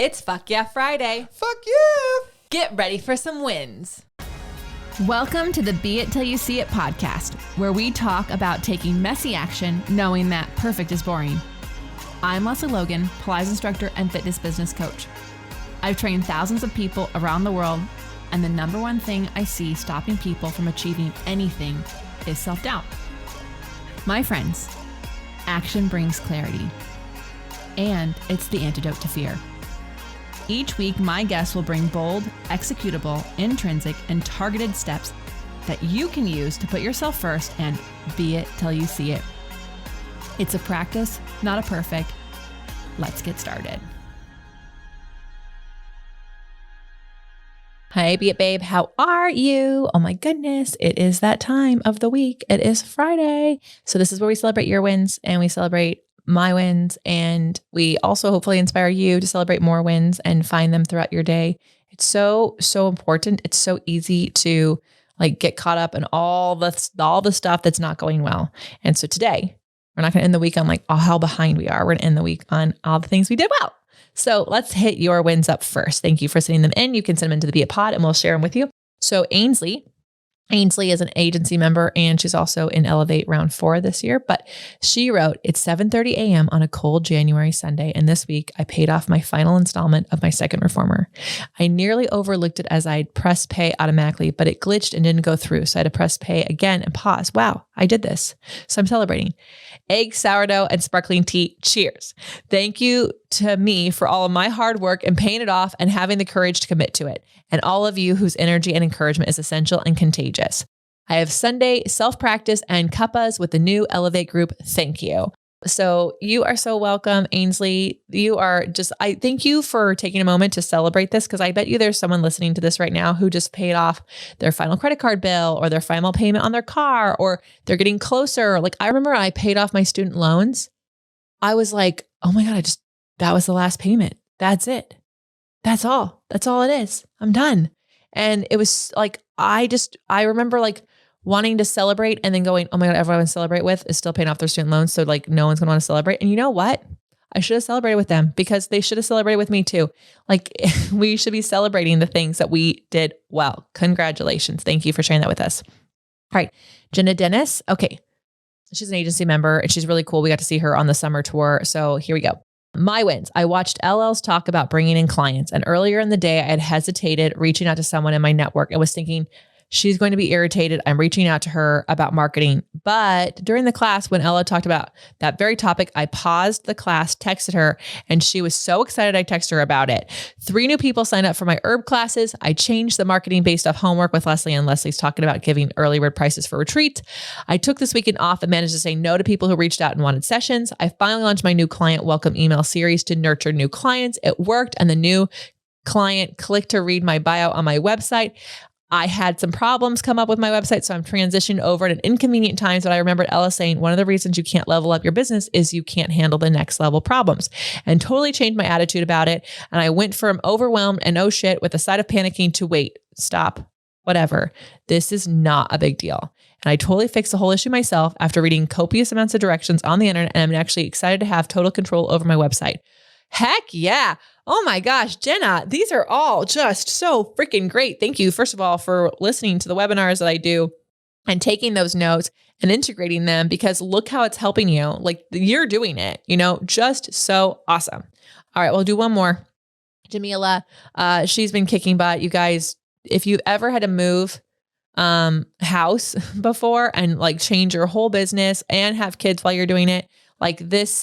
It's Fuck Yeah Friday. Fuck yeah! Get ready for some wins. Welcome to the Be It Till You See It podcast, where we talk about taking messy action, knowing that perfect is boring. I'm Lesley Logan, Pilates instructor and fitness business coach. I've trained thousands of people around the world, and the number one thing I see stopping people from achieving anything is self-doubt. My friends, action brings clarity, and it's the antidote to fear. Each week, my guests will bring bold, executable, intrinsic, and targeted steps that you can use to put yourself first and be it till you see it. It's a practice, not a perfect. Let's get started. Hi, Be It Babe. How are you? Oh my goodness. It is that time of the week. It is Friday. So this is where we celebrate your wins and we celebrate my wins. And we also hopefully inspire you to celebrate more wins and find them throughout your day. It's so important. It's so easy to get caught up in all the stuff that's not going well. And so today we're not going to end the week on how behind we are. We're going to end the week on all the things we did well. So let's hit your wins up first. Thank you for sending them in. You can send them into the Be It Pod and we'll share them with you. So Ainsley is an agency member and she's also in Elevate round 4 this year, but she wrote, it's 7:30 a.m. on a cold January Sunday. And this week I paid off my final installment of my second reformer. I nearly overlooked it as I'd pressed pay automatically, but it glitched and didn't go through. So I had to press pay again and pause. Wow, I did this. So I'm celebrating. Egg, sourdough, and sparkling tea. Cheers. Thank you to me for all of my hard work and paying it off and having the courage to commit to it. And all of you whose energy and encouragement is essential and contagious. I have Sunday self-practice and cuppas with the new Elevate group. Thank you. So you are so welcome, Ainsley. I thank you for taking a moment to celebrate this, because I bet you there's someone listening to this right now who just paid off their final credit card bill or their final payment on their car, or they're getting closer. I remember I paid off my student loans. I was like, oh my God, that was the last payment. That's it. That's all. That's all it is. I'm done. And it was I remember wanting to celebrate and then going, oh my God, everyone I want to celebrate with is still paying off their student loans. So no one's going to want to celebrate. And you know what? I should have celebrated with them because they should have celebrated with me too. We should be celebrating the things that we did well. Congratulations. Thank you for sharing that with us. All right. Jenna Dennis. Okay. She's an agency member and she's really cool. We got to see her on the summer tour. So here we go. My wins. I watched LL's talk about bringing in clients. And earlier in the day, I had hesitated reaching out to someone in my network. I was thinking, she's going to be irritated. I'm reaching out to her about marketing. But during the class, when Ella talked about that very topic, I paused the class, texted her, and she was so excited I texted her about it. 3 new people signed up for my herb classes. I changed the marketing based off homework with Lesley, and Lesley's talking about giving early bird prices for retreats. I took this weekend off and managed to say no to people who reached out and wanted sessions. I finally launched my new client welcome email series to nurture new clients. It worked, and the new client clicked to read my bio on my website. I had some problems come up with my website, so I'm transitioning over at an inconvenient times. But I remembered Ella saying one of the reasons you can't level up your business is you can't handle the next level problems, and totally changed my attitude about it. And I went from overwhelmed and oh shit with a side of panicking to wait, stop, whatever. This is not a big deal. And I totally fixed the whole issue myself after reading copious amounts of directions on the internet. And I'm actually excited to have total control over my website. Heck yeah. Oh my gosh, Jenna, these are all just so freaking great. Thank you, first of all, for listening to the webinars that I do and taking those notes and integrating them, because look how it's helping you. You're doing it, just so awesome. All right, we'll do one more. Jamila, she's been kicking butt. You guys, if you've ever had to move house before and change your whole business and have kids while you're doing it,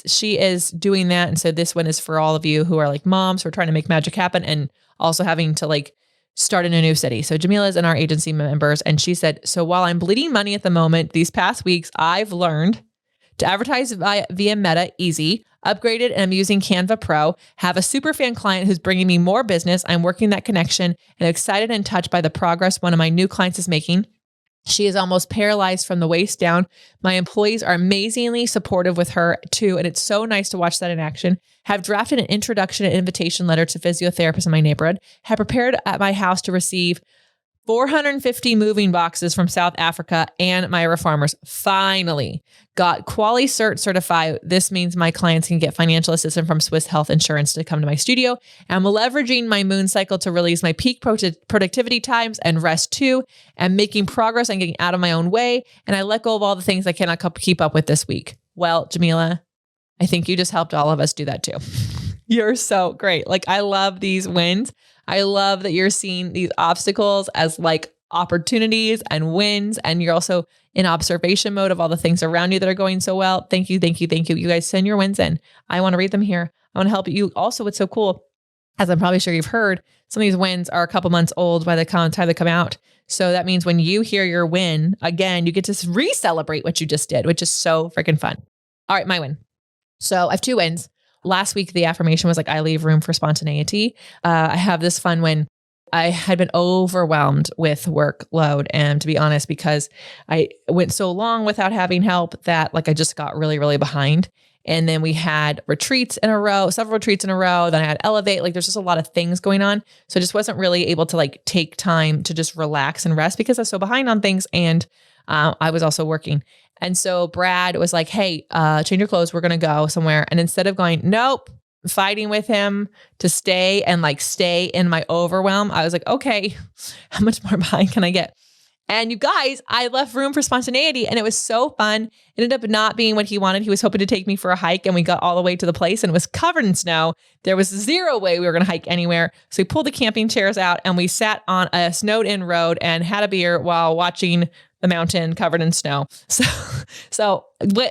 she is doing that. And so this one is for all of you who are moms who are trying to make magic happen and also having to start in a new city. So Jamila's in our agency members. And she said, so while I'm bleeding money at the moment, these past weeks, I've learned to advertise via Meta easy, upgraded, and I'm using Canva Pro, have a super fan client who's bringing me more business. I'm working that connection and excited and touched by the progress one of my new clients is making. She is almost paralyzed from the waist down. My employees are amazingly supportive with her too. And it's so nice to watch that in action. Have drafted an introduction and invitation letter to physiotherapists in my neighborhood. Have prepared at my house to receive 450 moving boxes from South Africa and Myra Farmers finally got QualiCert certified. This means my clients can get financial assistance from Swiss Health Insurance to come to my studio. I'm leveraging my moon cycle to release my peak productivity times and rest too, and making progress and getting out of my own way. And I let go of all the things I cannot keep up with this week. Well, Jamila, I think you just helped all of us do that too. You're so great. Like, I love these wins. I love that you're seeing these obstacles as like opportunities and wins. And you're also in observation mode of all the things around you that are going so well. Thank you. Thank you. Thank you. You guys send your wins in. I want to read them here. I want to help you. Also, what's so cool, as I'm probably sure you've heard, some of these wins are a couple months old by the time they come out. So that means when you hear your win, again, you get to re-celebrate what you just did, which is so freaking fun. All right, my win. So I have 2 wins. Last week, the affirmation was like, I leave room for spontaneity. I have this fun when I had been overwhelmed with workload. And to be honest, because I went so long without having help that like I just got really, really behind. And then we had retreats in a row, several retreats in a row. Then I had Elevate. Like there's just a lot of things going on. So I just wasn't really able to like take time to just relax and rest because I was so behind on things. And I was also working. And so Brad was like, hey, change your clothes. We're going to go somewhere. And instead of going, nope, fighting with him to stay in my overwhelm, I was like, okay, how much more behind can I get? And you guys, I left room for spontaneity and it was so fun. It ended up not being what he wanted. He was hoping to take me for a hike and we got all the way to the place and it was covered in snow. There was zero way we were going to hike anywhere. So we pulled the camping chairs out and we sat on a snowed in road and had a beer while watching the mountain covered in snow. So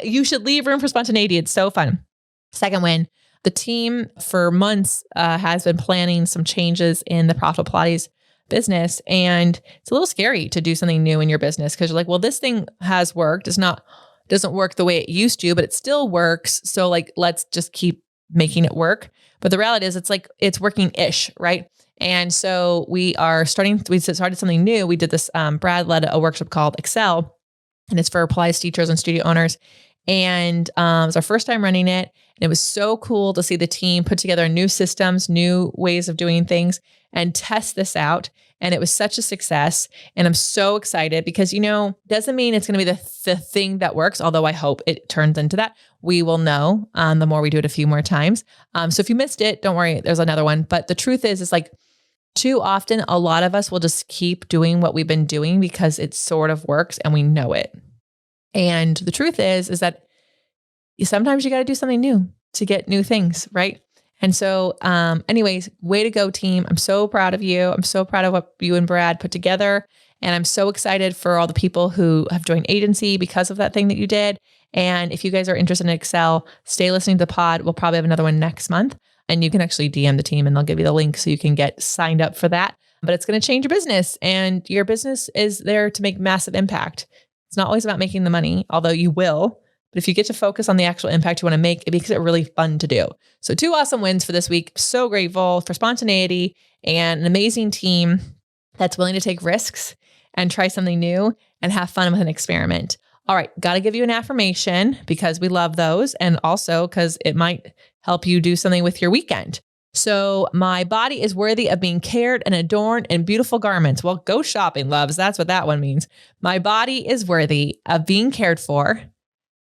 you should leave room for spontaneity. It's so fun. Second win, the team for months has been planning some changes in the Profitable Pilates business. And it's a little scary to do something new in your business because you're like, well, this thing has worked. Doesn't work the way it used to, but it still works. So like, let's just keep making it work. But the reality is it's working-ish, right? And so we started something new. We did this, Brad led a workshop called Excel, and it's for Pilates teachers and studio owners. And it was our first time running it. And it was so cool to see the team put together new systems, new ways of doing things and test this out. And it was such a success. And I'm so excited because, doesn't mean it's going to be the thing that works, although I hope it turns into that. We will know the more we do it a few more times. So if you missed it, don't worry, there's another one. But the truth is like, too often, a lot of us will just keep doing what we've been doing because it sort of works and we know it. And the truth is that sometimes you got to do something new to get new things, right? And so anyways, way to go, team. I'm so proud of you. I'm so proud of what you and Brad put together. And I'm so excited for all the people who have joined agency because of that thing that you did. And if you guys are interested in Excel, stay listening to the pod. We'll probably have another one next month. And you can actually DM the team and they'll give you the link so you can get signed up for that. But it's going to change your business and your business is there to make massive impact. It's not always about making the money, although you will. But if you get to focus on the actual impact you want to make, it makes it really fun to do. So 2 awesome wins for this week. So grateful for spontaneity and an amazing team that's willing to take risks and try something new and have fun with an experiment. All right, got to give you an affirmation because we love those. And also because it might help you do something with your weekend. So my body is worthy of being cared and adorned in beautiful garments. Well, go shopping, loves. That's what that one means. My body is worthy of being cared for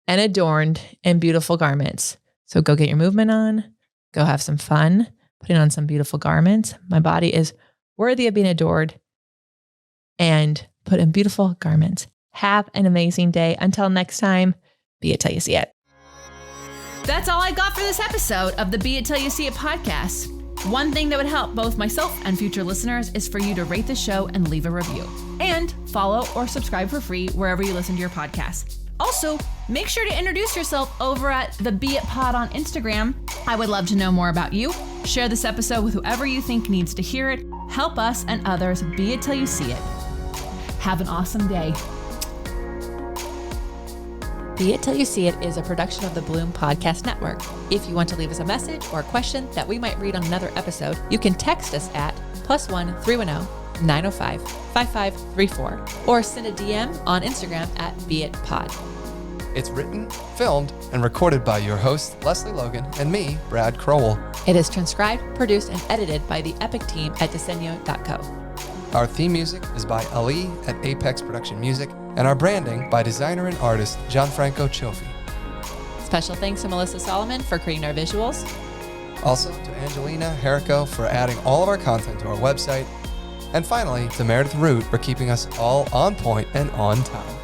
and adorned in beautiful garments. So go get your movement on, go have some fun, putting on some beautiful garments. My body is worthy of being adored and put in beautiful garments. Have an amazing day. Until next time, be it till you see it. That's all I got for this episode of the Be It Till You See It podcast. One thing that would help both myself and future listeners is for you to rate the show and leave a review. And follow or subscribe for free wherever you listen to your podcast. Also, make sure to introduce yourself over at the Be It Pod on Instagram. I would love to know more about you. Share this episode with whoever you think needs to hear it. Help us and others be it till you see it. Have an awesome day. Be It Till You See It is a production of the Bloom Podcast Network. If you want to leave us a message or a question that we might read on another episode, you can text us at +1 310 905 5534 or send a DM on Instagram at BeItPod. It's written, filmed, and recorded by your host, Lesley Logan, and me, Brad Crowell. It is transcribed, produced, and edited by the epic team at Diseño.co. Our theme music is by Ali at Apex Production Music, and our branding by designer and artist Gianfranco Cioffi. Special thanks to Melissa Solomon for creating our visuals. Also to Angelina Herrico for adding all of our content to our website. And finally, to Meredith Root for keeping us all on point and on time.